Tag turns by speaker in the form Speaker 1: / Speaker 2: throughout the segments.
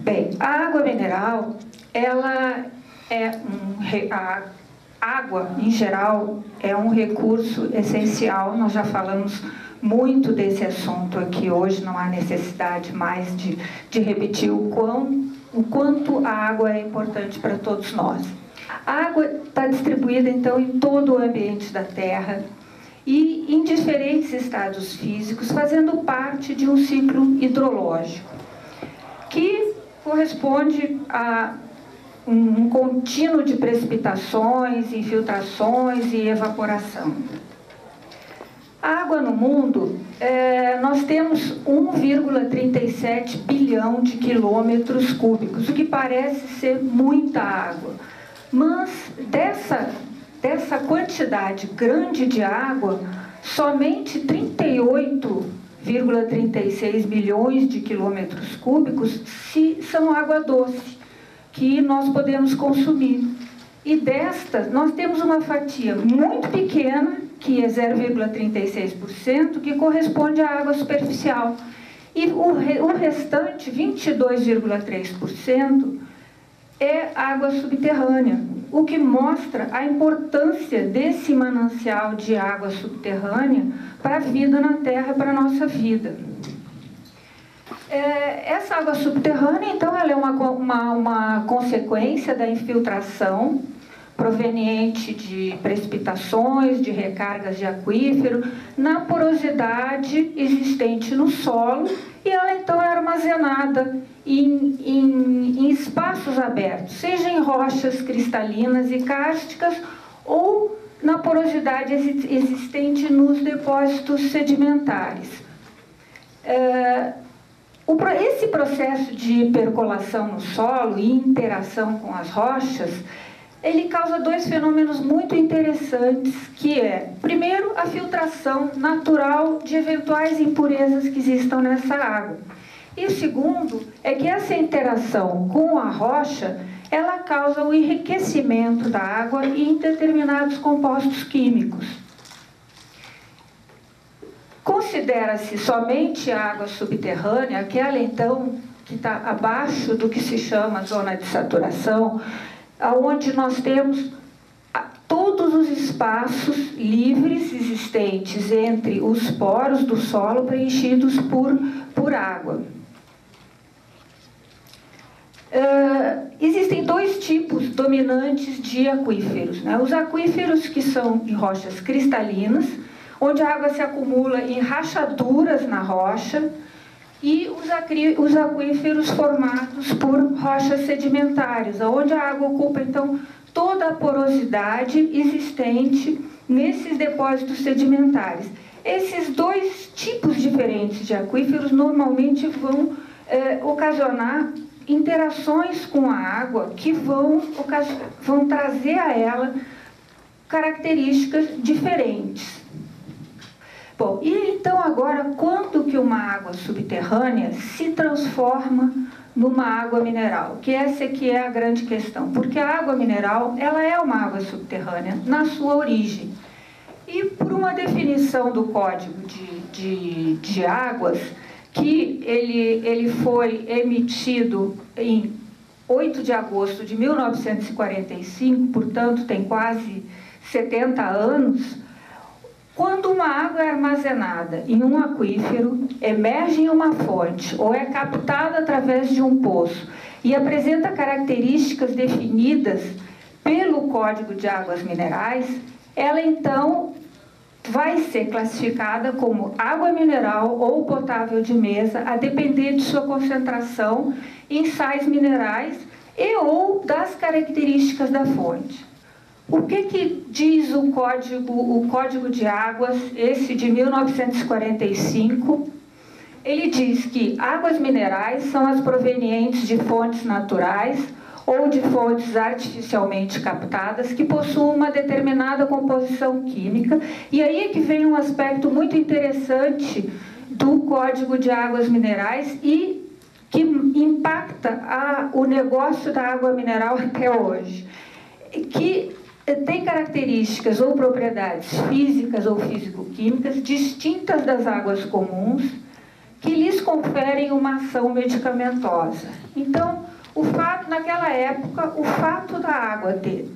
Speaker 1: Bem, a água mineral, ela a água, em geral, é um recurso essencial. Nós já falamos muito desse assunto aqui hoje, não há necessidade mais de repetir o quanto a água é importante para todos nós. A água está distribuída, então, em todo o ambiente da Terra e em diferentes estados físicos, fazendo parte de um ciclo hidrológico, que corresponde a um contínuo de precipitações, infiltrações e evaporação. A água no mundo, nós temos 1,37 bilhão de quilômetros cúbicos, o que parece ser muita água. Mas dessa quantidade grande de água, somente 38,36 bilhões de quilômetros cúbicos são água doce, que nós podemos consumir. E destas, nós temos uma fatia muito pequena, que é 0,36%, que corresponde à água superficial. E o restante, 22,3%, é água subterrânea, o que mostra a importância desse manancial de água subterrânea para a vida na Terra, para a nossa vida. Essa água subterrânea, então, ela é uma consequência da infiltração proveniente de precipitações, de recargas de aquífero, na porosidade existente no solo, e ela então é armazenada em espaços abertos, seja em rochas cristalinas e kársticas ou na porosidade existente nos depósitos sedimentares. Esse processo de percolação no solo e interação com as rochas, ele causa dois fenômenos muito interessantes, que é, primeiro, a filtração natural de eventuais impurezas que existam nessa água. E o segundo é que essa interação com a rocha, ela causa o enriquecimento da água em determinados compostos químicos. Considera-se somente a água subterrânea, aquela então que está abaixo do que se chama zona de saturação, onde nós temos todos os espaços livres existentes entre os poros do solo preenchidos por água. Existem dois tipos dominantes de aquíferos, né? Os aquíferos que são de rochas cristalinas, onde a água se acumula em rachaduras na rocha, e os aquíferos formados por rochas sedimentares, onde a água ocupa, então, toda a porosidade existente nesses depósitos sedimentares. Esses dois tipos diferentes de aquíferos normalmente vão ocasionar interações com a água que vão trazer a ela características diferentes. Bom, e então agora, quando que uma água subterrânea se transforma numa água mineral? Que essa aqui é a grande questão, porque a água mineral, ela é uma água subterrânea na sua origem. E por uma definição do Código de Águas, que ele foi emitido em 8 de agosto de 1945, portanto tem quase 70 anos, quando uma água é armazenada em um aquífero, emerge em uma fonte ou é captada através de um poço e apresenta características definidas pelo Código de Águas Minerais, ela então vai ser classificada como água mineral ou potável de mesa, a depender de sua concentração em sais minerais e ou das características da fonte. O que diz o Código de Águas, esse de 1945? Ele diz que águas minerais são as provenientes de fontes naturais ou de fontes artificialmente captadas que possuem uma determinada composição química. E aí é que vem um aspecto muito interessante do Código de Águas Minerais e que impacta o negócio da água mineral até hoje, que tem características ou propriedades físicas ou físico-químicas distintas das águas comuns, que lhes conferem uma ação medicamentosa. Então, naquela época, o fato da água ter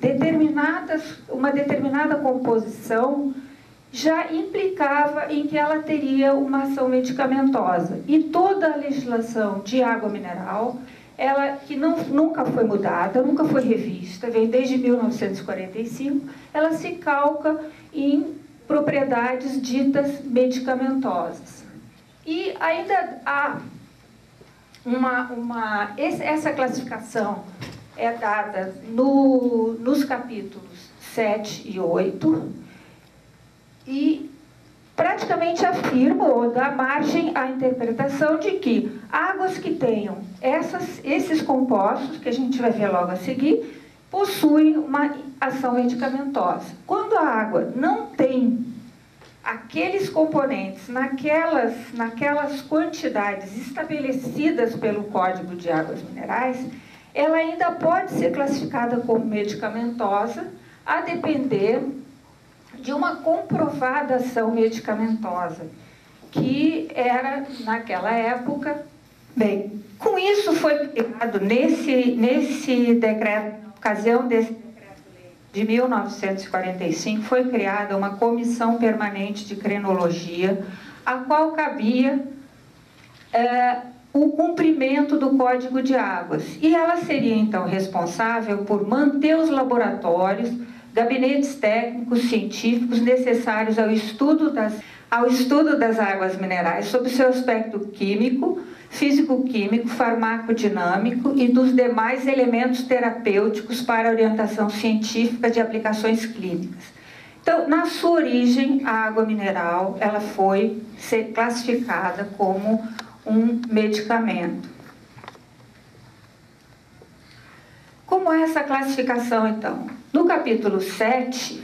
Speaker 1: uma determinada composição já implicava em que ela teria uma ação medicamentosa. E toda a legislação de água mineral, ela que nunca foi mudada, nunca foi revista, vem desde 1945, ela se calca em propriedades ditas medicamentosas. E ainda há essa classificação é dada nos capítulos 7 e 8 e praticamente afirma ou dá margem à interpretação de que águas que tenham esses compostos, que a gente vai ver logo a seguir, possuem uma ação medicamentosa. Quando a água não tem aqueles componentes naquelas quantidades estabelecidas pelo Código de Águas Minerais, ela ainda pode ser classificada como medicamentosa, a depender de uma comprovada ação medicamentosa, que era, naquela época... Bem, com isso foi criado, nesse decreto, na ocasião desse decreto-lei de 1945, foi criada uma comissão permanente de crenologia, a qual cabia o cumprimento do Código de Águas. E ela seria, então, responsável por manter os laboratórios, gabinetes técnicos, científicos necessários ao estudo das águas minerais sob seu aspecto químico, físico-químico, farmacodinâmico e dos demais elementos terapêuticos para orientação científica de aplicações clínicas. Então, na sua origem, a água mineral ela foi classificada como um medicamento. Como é essa classificação, então? No capítulo 7,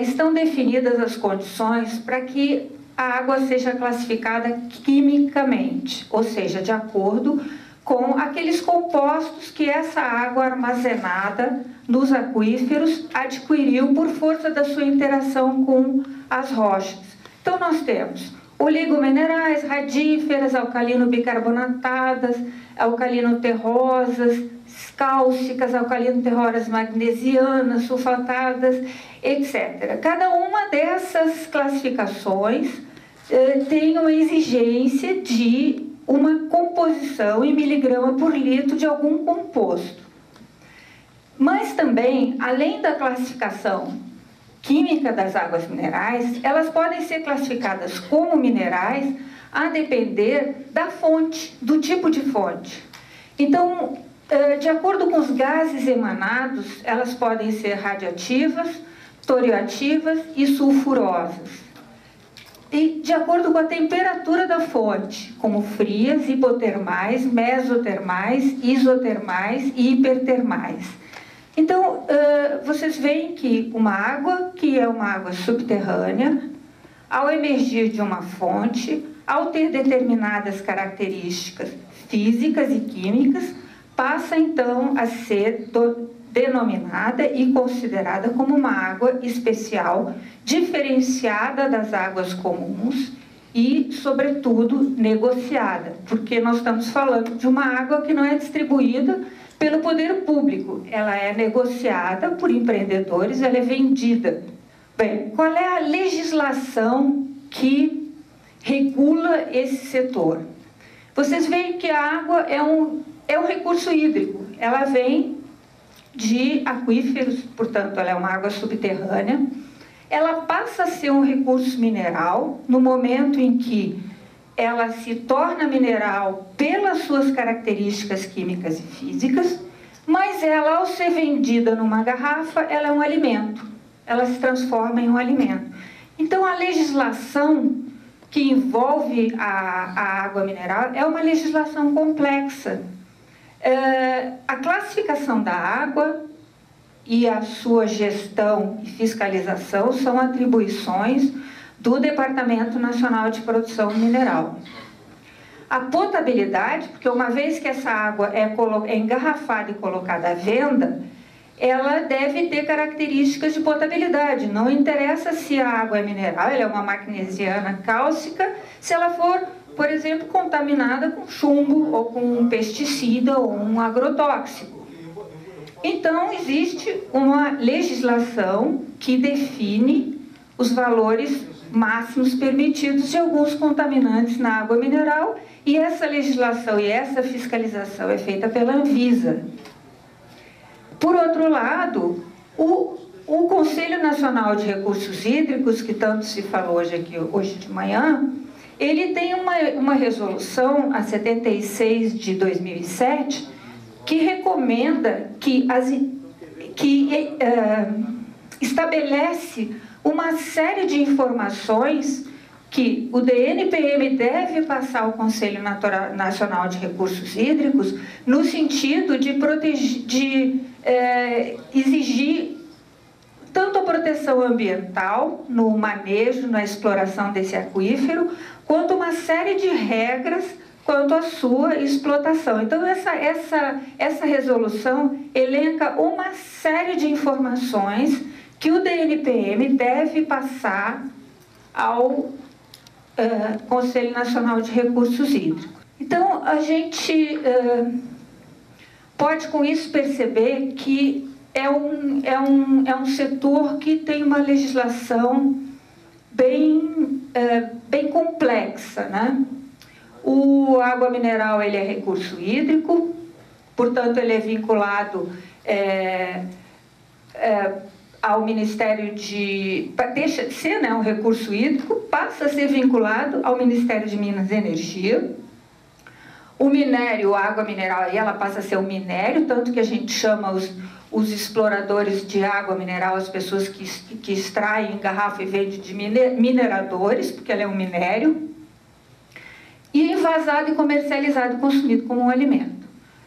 Speaker 1: estão definidas as condições para que a água seja classificada quimicamente, ou seja, de acordo com aqueles compostos que essa água armazenada nos aquíferos adquiriu por força da sua interação com as rochas. Então, nós temos oligominerais, radíferas, alcalino-bicarbonatadas, alcalino-terrosas, cálcicas, alcalino-terrosas magnesianas, sulfatadas, etc. Cada uma dessas classificações tem uma exigência de uma composição em miligrama por litro de algum composto. Mas também, além da classificação química das águas minerais, elas podem ser classificadas como minerais a depender da fonte, do tipo de fonte. Então, de acordo com os gases emanados, elas podem ser radioativas, torioativas e sulfurosas. E de acordo com a temperatura da fonte, como frias, hipotermais, mesotermais, isotermais e hipertermais. Então, vocês veem que uma água, que é uma água subterrânea, ao emergir de uma fonte, ao ter determinadas características físicas e químicas, passa então a ser denominada e considerada como uma água especial, diferenciada das águas comuns e, sobretudo, negociada, porque nós estamos falando de uma água que não é distribuída pelo poder público, ela é negociada por empreendedores, ela é vendida. Bem, qual é a legislação que regula esse setor? Vocês veem que a água é um recurso hídrico, ela vem de aquíferos, portanto, ela é uma água subterrânea. Ela passa a ser um recurso mineral no momento em que ela se torna mineral pelas suas características químicas e físicas, mas ela, ao ser vendida numa garrafa, ela é um alimento, ela se transforma em um alimento. Então, a legislação que envolve a água mineral é uma legislação complexa. A classificação da água e a sua gestão e fiscalização são atribuições do Departamento Nacional de Produção Mineral. A potabilidade, porque uma vez que essa água é engarrafada e colocada à venda, ela deve ter características de potabilidade. Não interessa se a água é mineral, ela é uma magnesiana cálcica, se ela for por exemplo, contaminada com chumbo ou com um pesticida ou um agrotóxico. Então, existe uma legislação que define os valores máximos permitidos de alguns contaminantes na água mineral, e essa legislação e essa fiscalização é feita pela Anvisa. Por outro lado, o Conselho Nacional de Recursos Hídricos, que tanto se falou hoje de manhã, ele tem uma resolução, a 76 de 2007, que recomenda, que estabelece uma série de informações que o DNPM deve passar ao Conselho Nacional de Recursos Hídricos no sentido de exigir tanto a proteção ambiental no manejo, na exploração desse aquífero, quanto uma série de regras quanto à sua explotação. Então, essa resolução elenca uma série de informações que o DNPM deve passar ao Conselho Nacional de Recursos Hídricos. Então, a gente pode com isso perceber que é um setor que tem uma legislação bem complexa, né? O água mineral, ele é recurso hídrico, portanto, ele é vinculado ao Ministério deixa de ser, né, um recurso hídrico, passa a ser vinculado ao Ministério de Minas e Energia. O minério, a água mineral, aí ela passa a ser um minério, tanto que a gente chama os exploradores de água mineral, as pessoas que extraem em garrafa e vendem, de mineradores, porque ela é um minério, e envasado e comercializado e consumido como um alimento.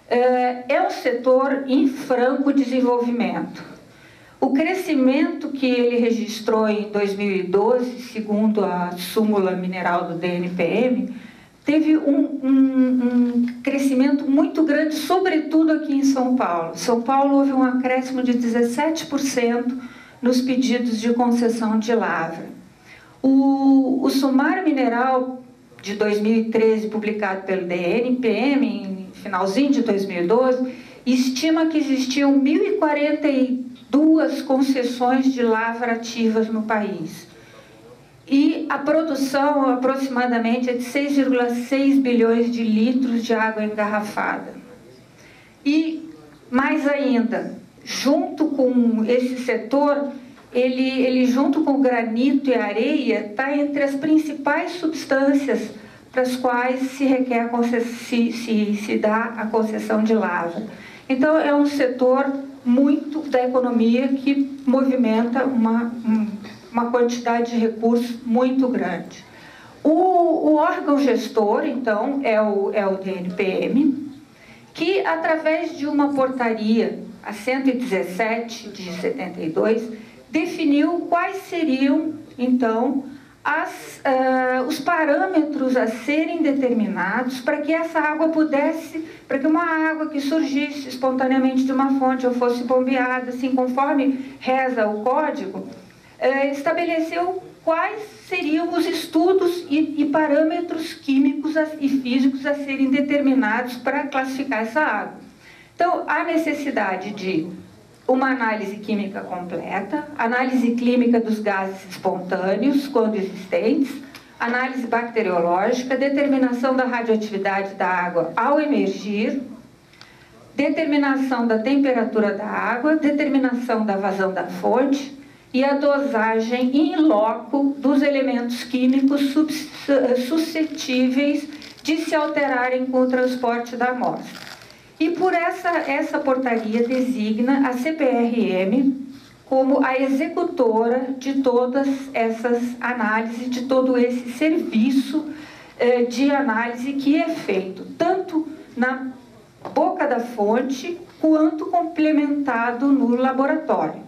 Speaker 1: É um setor em franco desenvolvimento. O crescimento que ele registrou em 2012, segundo a súmula mineral do DNPM, teve um crescimento muito grande, sobretudo aqui em São Paulo. São Paulo houve um acréscimo de 17% nos pedidos de concessão de lavra. O sumário mineral de 2013, publicado pelo DNPM, em finalzinho de 2012, estima que existiam 1.042 concessões de lavra ativas no país. E a produção, aproximadamente, é de 6,6 bilhões de litros de água engarrafada. E, mais ainda, junto com esse setor, ele junto com o granito e a areia, está entre as principais substâncias para as quais se requer se dá a concessão de lavra. Então, é um setor muito da economia que movimenta uma quantidade de recursos muito grande. O órgão gestor, então, é o DNPM, que, através de uma portaria, a 117 de 72, definiu quais seriam, então, os parâmetros a serem determinados para que essa água para que uma água que surgisse espontaneamente de uma fonte ou fosse bombeada, assim, conforme reza o código, estabeleceu quais seriam os estudos e parâmetros químicos e físicos a serem determinados para classificar essa água. Então, há necessidade de uma análise química completa, análise clínica dos gases espontâneos, quando existentes, análise bacteriológica, determinação da radioatividade da água ao emergir, determinação da temperatura da água, determinação da vazão da fonte e a dosagem in loco dos elementos químicos suscetíveis de se alterarem com o transporte da amostra. E por essa portaria designa a CPRM como a executora de todas essas análises, de todo esse serviço de análise que é feito, tanto na boca da fonte, quanto complementado no laboratório.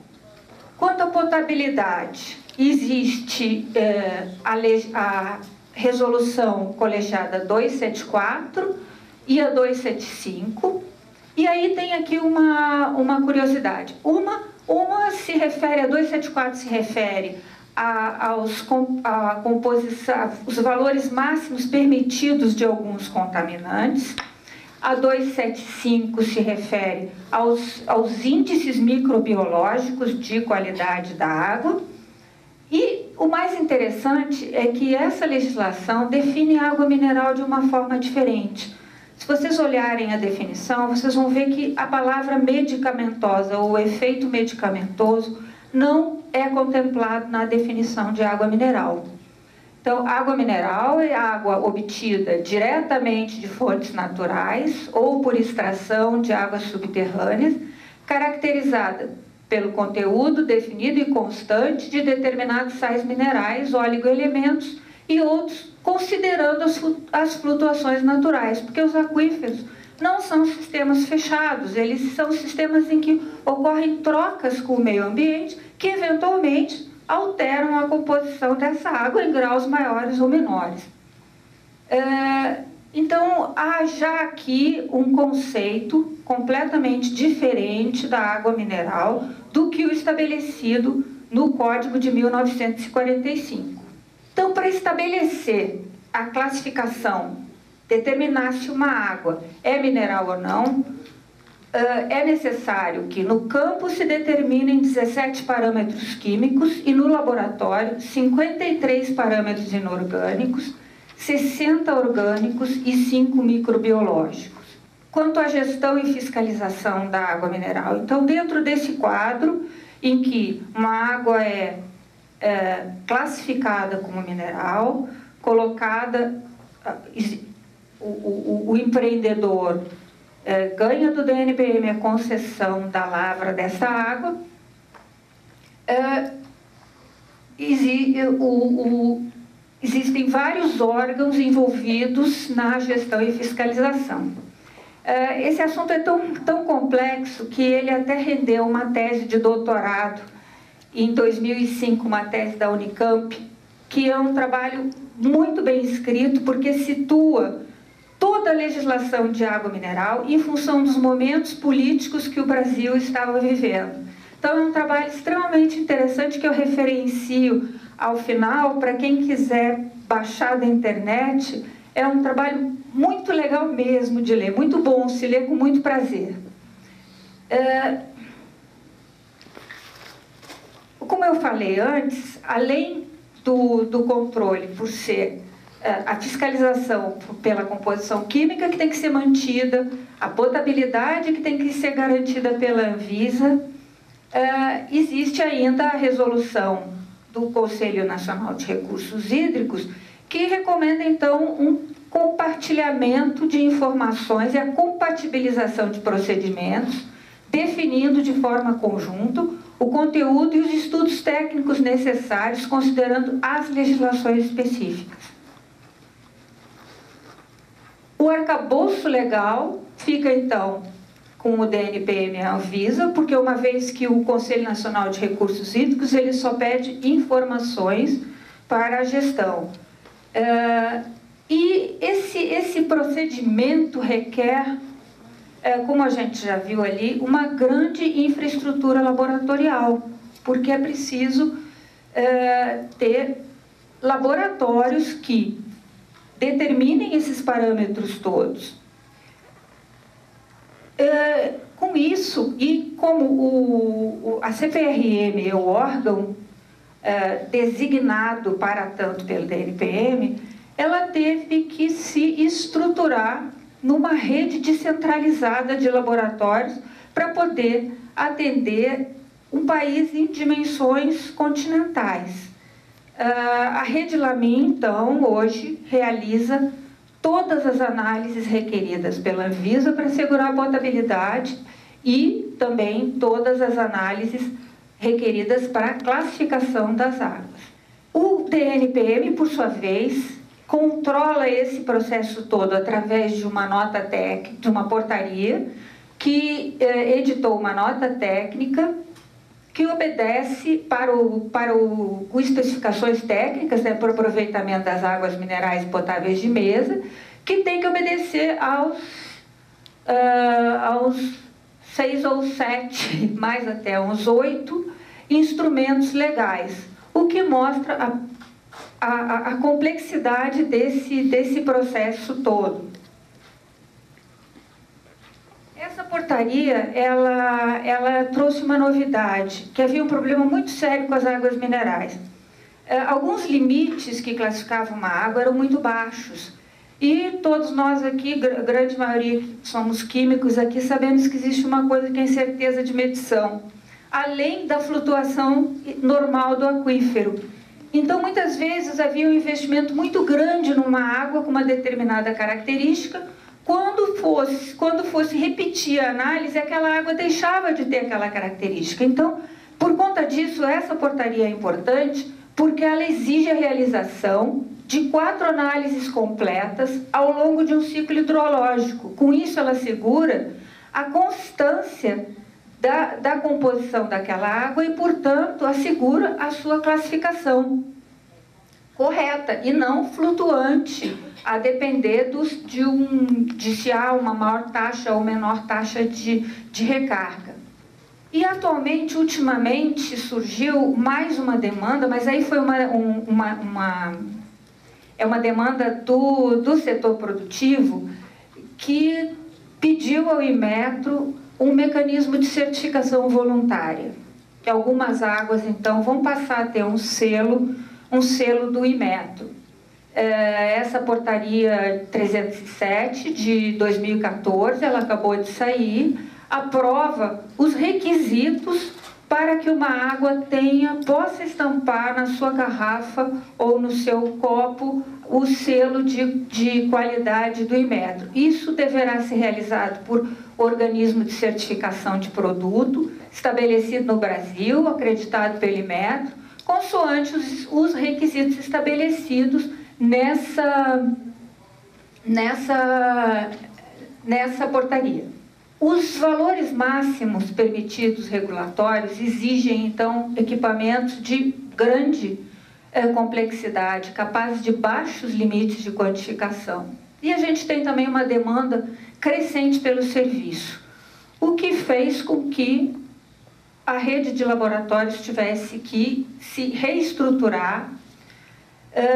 Speaker 1: Quanto à potabilidade, existe a resolução colegiada 274, e a 275, e aí tem aqui uma curiosidade. Uma se refere, a 274 se refere os valores máximos permitidos de alguns contaminantes. A 275 se refere aos índices microbiológicos de qualidade da água. E o mais interessante é que essa legislação define a água mineral de uma forma diferente. Se vocês olharem a definição, vocês vão ver que a palavra medicamentosa ou efeito medicamentoso não é contemplado na definição de água mineral. Então, água mineral é água obtida diretamente de fontes naturais ou por extração de águas subterrâneas, caracterizada pelo conteúdo definido e constante de determinados sais minerais, oligoelementos e outros, considerando as flutuações naturais, porque os aquíferos não são sistemas fechados, eles são sistemas em que ocorrem trocas com o meio ambiente que, eventualmente, alteram a composição dessa água em graus maiores ou menores. Então, há já aqui um conceito completamente diferente da água mineral do que o estabelecido no Código de 1945. Então, para estabelecer a classificação, determinar se uma água é mineral ou não, é necessário que no campo se determinem 17 parâmetros químicos e no laboratório 53 parâmetros inorgânicos, 60 orgânicos e 5 microbiológicos. Quanto à gestão e fiscalização da água mineral, então, dentro desse quadro em que uma água é classificada como mineral, colocada, o empreendedor ganha do DNPM a concessão da lavra dessa água, existem vários órgãos envolvidos na gestão e fiscalização. Esse assunto é tão complexo que ele até rendeu uma tese de doutorado em 2005, uma tese da Unicamp, que é um trabalho muito bem escrito, porque situa toda a legislação de água mineral em função dos momentos políticos que o Brasil estava vivendo. Então, é um trabalho extremamente interessante que eu referencio ao final, para quem quiser baixar da internet. É um trabalho muito legal mesmo de ler, muito bom, se lê com muito prazer. Como eu falei antes, além do controle por ser a fiscalização pela composição química, que tem que ser mantida, a potabilidade, que tem que ser garantida pela Anvisa, existe ainda a resolução do Conselho Nacional de Recursos Hídricos, que recomenda, então, um compartilhamento de informações e a compatibilização de procedimentos, definindo de forma conjunta o conteúdo e os estudos técnicos necessários, considerando as legislações específicas. O arcabouço legal fica, então, com o DNPM e a Anvisa, porque uma vez que o Conselho Nacional de Recursos Hídricos, ele só pede informações para a gestão. E esse procedimento requer, como a gente já viu ali, uma grande infraestrutura laboratorial, porque é preciso ter laboratórios que determinem esses parâmetros todos. Com isso, e como a CPRM é o órgão designado para tanto pelo DNPM, ela teve que se estruturar numa rede descentralizada de laboratórios para poder atender um país em dimensões continentais. A rede Lamin, então, hoje realiza todas as análises requeridas pela Anvisa para assegurar a potabilidade e também todas as análises requeridas para a classificação das águas. O DNPM, por sua vez, controla esse processo todo através de uma nota técnica, de uma portaria, que editou uma nota técnica que obedece com especificações técnicas, para o aproveitamento das águas minerais potáveis de mesa, que tem que obedecer aos 6 ou 7, mais até uns 8 instrumentos legais. o que mostra a complexidade desse processo todo. Essa portaria, ela trouxe uma novidade, que havia um problema muito sério com as águas minerais. Alguns limites que classificavam uma água eram muito baixos. E todos nós aqui, grande maioria que somos químicos aqui, sabemos que existe uma coisa que é incerteza de medição, além da flutuação normal do aquífero. Então, muitas vezes, havia um investimento muito grande numa água com uma determinada característica. Quando fosse repetir a análise, aquela água deixava de ter aquela característica. Então, por conta disso, essa portaria é importante, porque ela exige a realização de 4 análises completas ao longo de um ciclo hidrológico. Com isso, ela assegura a constância da composição daquela água e, portanto, assegura a sua classificação correta e não flutuante, a depender de se há uma maior taxa ou menor taxa de recarga. E atualmente, ultimamente, surgiu mais uma demanda, mas aí foi uma demanda do setor produtivo, que pediu ao Inmetro um mecanismo de certificação voluntária. Que algumas águas, então, vão passar a ter um selo do Inmetro. Essa portaria 307 de 2014, ela acabou de sair, aprova os requisitos para que uma água possa estampar na sua garrafa ou no seu copo o selo de qualidade do Inmetro. Isso deverá ser realizado por organismo de certificação de produto, estabelecido no Brasil, acreditado pelo Inmetro, consoante os requisitos estabelecidos nessa portaria. Os valores máximos permitidos regulatórios exigem, então, equipamentos de grande complexidade, capazes de baixos limites de quantificação. E a gente tem também uma demanda crescente pelo serviço, o que fez com que a rede de laboratórios tivesse que se reestruturar.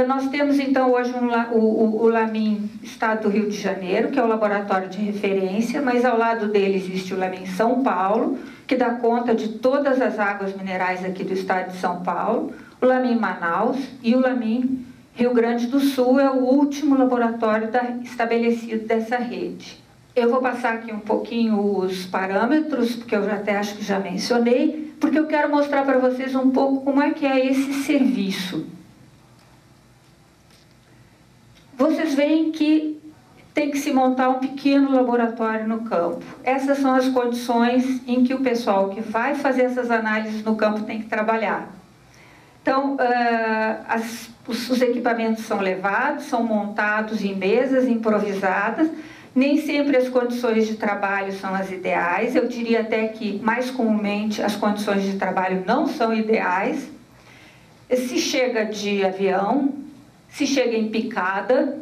Speaker 1: Nós temos, então, hoje o LAMIN Estado do Rio de Janeiro, que é o laboratório de referência, mas ao lado dele existe o LAMIN São Paulo, que dá conta de todas as águas minerais aqui do estado de São Paulo, o LAMIN Manaus e o LAMIN Rio Grande do Sul é o último laboratório estabelecido dessa rede. Eu vou passar aqui um pouquinho os parâmetros, porque eu até acho que já mencionei, porque eu quero mostrar para vocês um pouco como é que é esse serviço. Vocês veem que tem que se montar um pequeno laboratório no campo. Essas são as condições em que o pessoal que vai fazer essas análises no campo tem que trabalhar. Então, os equipamentos são levados, são montados em mesas improvisadas. Nem sempre as condições de trabalho são as ideais. Eu diria até que, mais comumente, as condições de trabalho não são ideais. Se chega de avião, se chega em picada,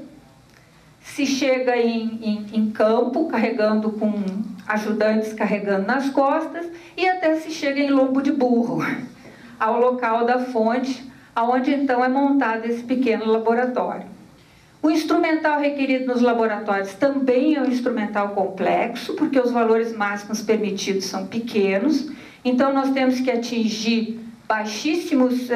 Speaker 1: se chega em campo, carregando com ajudantes carregando nas costas, e até se chega em lombo de burro, ao local da fonte, onde então é montado esse pequeno laboratório. O instrumental requerido nos laboratórios também é um instrumental complexo, porque os valores máximos permitidos são pequenos, então nós temos que atingir baixíssimos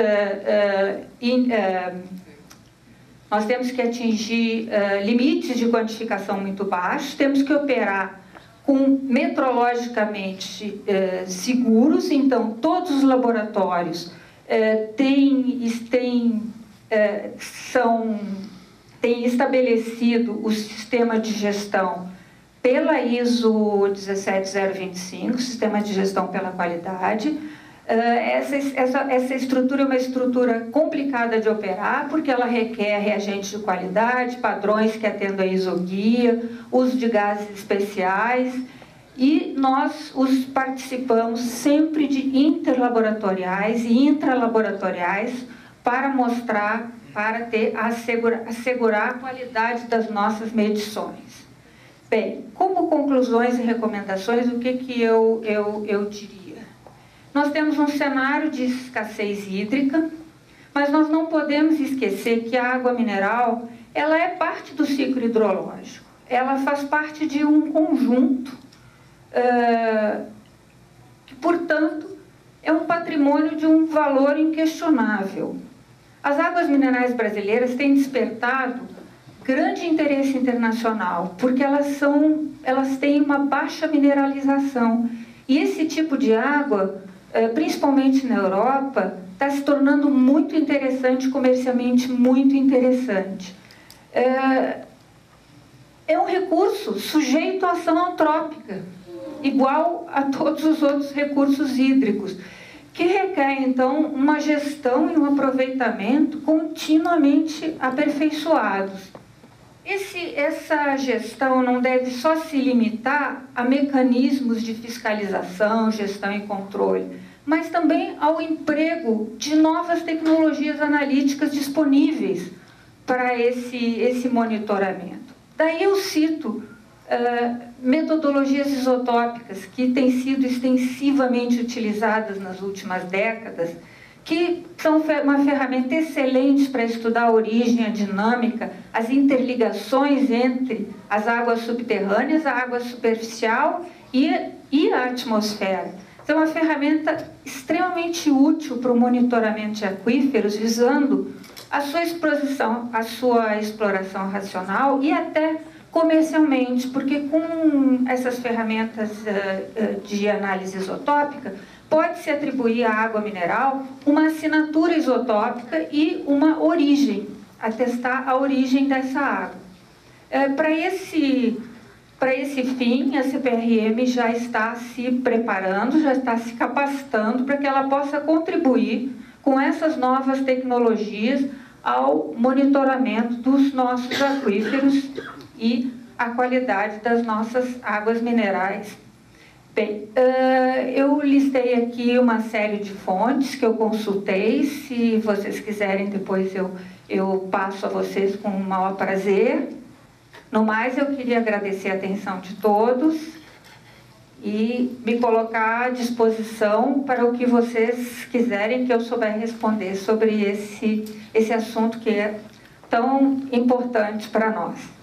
Speaker 1: nós temos que atingir limites de quantificação muito baixos, temos que operar com metrologicamente seguros, então todos os laboratórios têm estabelecido o sistema de gestão pela ISO 17025, Sistema de Gestão pela Qualidade. Essa estrutura é uma estrutura complicada de operar, porque ela requer reagentes de qualidade, padrões que atendam a ISO-guia, uso de gases especiais, e nós participamos sempre de interlaboratoriais e intralaboratoriais para mostrar, para assegurar a qualidade das nossas medições. Bem, como conclusões e recomendações, o que eu diria? Nós temos um cenário de escassez hídrica, mas nós não podemos esquecer que a água mineral, ela é parte do ciclo hidrológico. Ela faz parte de um conjunto, que, portanto, é um patrimônio de um valor inquestionável. As águas minerais brasileiras têm despertado grande interesse internacional, porque elas têm uma baixa mineralização. E esse tipo de água, principalmente na Europa, está se tornando muito interessante, comercialmente muito interessante. É um recurso sujeito à ação antrópica, igual a todos os outros recursos hídricos, que requer, então, uma gestão e um aproveitamento continuamente aperfeiçoados. Essa gestão não deve só se limitar a mecanismos de fiscalização, gestão e controle, mas também ao emprego de novas tecnologias analíticas disponíveis para esse monitoramento. Daí eu cito metodologias isotópicas que têm sido extensivamente utilizadas nas últimas décadas, que são uma ferramenta excelente para estudar a origem, a dinâmica, as interligações entre as águas subterrâneas, a água superficial e a atmosfera. Então, é uma ferramenta extremamente útil para o monitoramento de aquíferos, visando a sua exposição, a sua exploração racional e até comercialmente, porque com essas ferramentas de análise isotópica, pode-se atribuir à água mineral uma assinatura isotópica e uma origem, atestar a origem dessa água. Para esse fim, a CPRM já está se preparando, já está se capacitando para que ela possa contribuir com essas novas tecnologias ao monitoramento dos nossos aquíferos e a qualidade das nossas águas minerais. Bem, eu listei aqui uma série de fontes que eu consultei. Se vocês quiserem, depois eu passo a vocês com o maior prazer. No mais, eu queria agradecer a atenção de todos e me colocar à disposição para o que vocês quiserem que eu souber responder sobre esse assunto que é tão importante para nós.